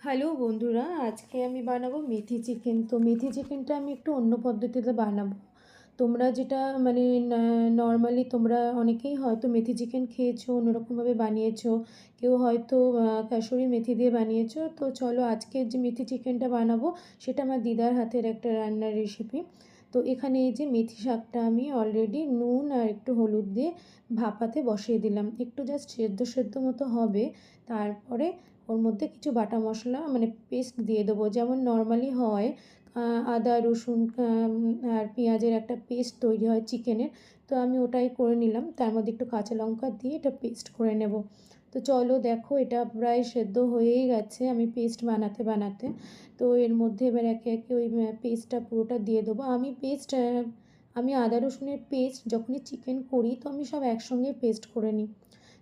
Hello বন্ধুরা, আজকে আমি বানাবো মেথি চিকেন। তো মেথি চিকেনটা আমি একটু অন্য পদ্ধতিতে বানাবো। তোমরা যেটা মানে নর্মালি তোমরা অনেকেই হয়তো মেথি চিকেন খেয়েছো, অন্যরকমভাবে বানিয়েছো, কেউ হয়তো কাসুরি মেথি দিয়ে বানিয়েছো। তো চলো আজকে যে মেথি চিকেনটা বানাবো সেটা আমার দিদার হাতের একটা রান্নার রেসিপি। তো এখানে এই যে মেথি শাকটা আমি অলরেডি নুন আর একটু হলুদ দিয়ে ভাপাতে বসিয়ে দিলাম, একটু জাস্ট সেদ্ধ সেদ্ধ মতো হবে। তারপরে ওর মধ্যে কিছু বাটা মশলা মানে পেস্ট দিয়ে দেবো, যেমন নর্মালি হয় আদা রসুন আর পেঁয়াজের একটা পেস্ট তৈরি হয় চিকেনের। তো আমি ওটাই করে নিলাম, তার মধ্যে একটু কাঁচা লঙ্কা দিয়ে এটা পেস্ট করে নেব। তো চলো দেখো, এটা প্রায় সেদ্ধ হয়েই গেছে আমি পেস্ট বানাতে বানাতে। তো এর মধ্যে এবার একে একে ওই পেস্টটা পুরোটা দিয়ে দেবো। আমি আদা রসুনের পেস্ট যখনই চিকেন করি তো আমি সব একসঙ্গে পেস্ট করে নিই।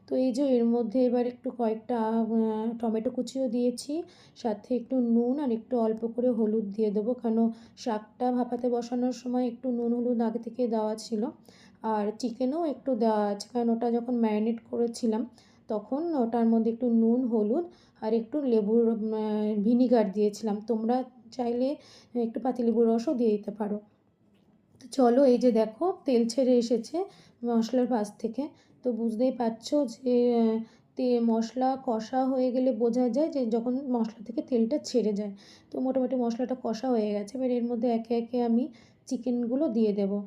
তো এই যে এর মধ্যে এবার একটু কয়েকটা টমেটো কুচিও দিয়েছি, সাথে একটু নুন আর একটু অল্প করে হলুদ দিয়ে দেবো, কারণ শাকটা ভাপাতে বসানোর সময় একটু নুন হলুদ আগে থেকে দেওয়া ছিল। আর চিকেনও একটু দেওয়া আছে, কারণ ওটা যখন ম্যারিনেট করেছিলাম তখন ওটার মধ্যে একটু নুন হলুদ আর একটু লেবুর ভিনিগার দিয়েছিলাম। তোমরা চাইলে একটু পাতিলেবুর রসও দিয়ে দিতে পারো। তো চলো এই যে দেখো তেল ছেড়ে এসেছে মশলার পাশ থেকে। তো বুঝতেই পারছো যে মশলা কষা হয়ে গেলে বোঝা যায় যে যখন মশলা থেকে তেলটা ছেড়ে যায়। তো মোটামুটি মশলাটা কষা হয়ে গেছে, এবার এর মধ্যে একে একে আমি চিকেনগুলো দিয়ে দেবো,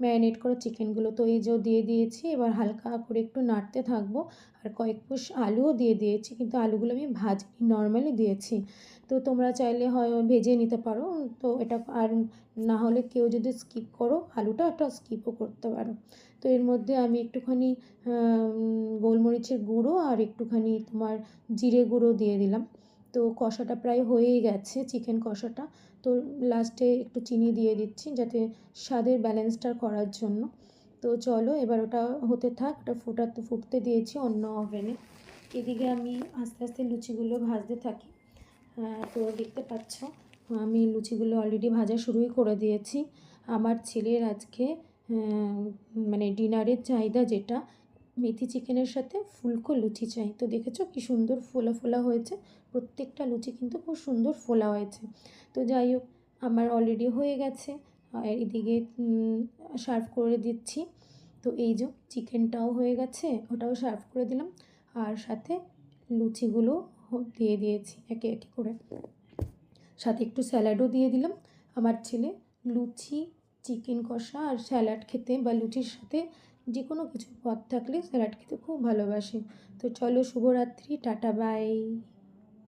ম্যারিনেট করা চিকেনগুলো। তো এই যে দিয়ে দিয়েছি, এবার হালকা করে একটু নাড়তে থাকবো। আর কয়েক পিস আলুও দিয়ে দিয়েছি, কিন্তু আলুগুলো আমি ভাজিনি, নর্মালি দিয়েছি। তো তোমরা চাইলে হয় ভেজে নিতে পারো। তো এটা আর না হলে কেউ যদি স্কিপ করো আলুটা, ওটা স্কিপও করতে পারো। তো এর মধ্যে আমি একটুখানি গোলমরিচের গুঁড়ো আর একটুখানি তোমার জিরে গুঁড়ো দিয়ে দিলাম। তো কষাটা প্রায় হয়েই গেছে, চিকেন কষাটা। তো লাস্টে একটু চিনি দিয়ে দিচ্ছি যাতে স্বাদের ব্যালেন্সটা করার জন্য। তো চলো এবার ওটা হতে থাক, ওটা ফুটতে দিয়েছি অন্য ওভেনে। এদিকে আমি আস্তে আস্তে লুচিগুলো ভাজতে থাকি। তো দেখতে পাচ্ছ আমি লুচিগুলো অলরেডি ভাজা শুরুই করে দিয়েছি। আমার ছেলের আজকে মানে ডিনারের চাহিদা যেটা, মেথি চিকেনের সাথে ফুলকো লুচি চাই। তো দেখেছো কি সুন্দর ফোলা ফোলা হয়েছে, প্রত্যেকটা লুচি কিন্তু খুব সুন্দর ফোলা হয়েছে। তো যাই হোক, আমার অলরেডি হয়ে গেছে। আর এদিকে সার্ভ করে দিচ্ছি। তো এই যে চিকেনটাও হয়ে গেছে, ওটাও সার্ভ করে দিলাম। আর সাথে লুচিগুলো দিয়ে দিয়েছি একে একে করে, সাথে একটু স্যালাডও দিয়ে দিলাম। আমার ছেলে লুচি, চিকেন কষা আর স্যালাড খেতে, বা লুচির সাথে যে কোনো কিছু পদ থাকলে স্যালাড খেতে খুব ভালোবাসে। তো চলো শুভরাত্রি, টাটা বাই।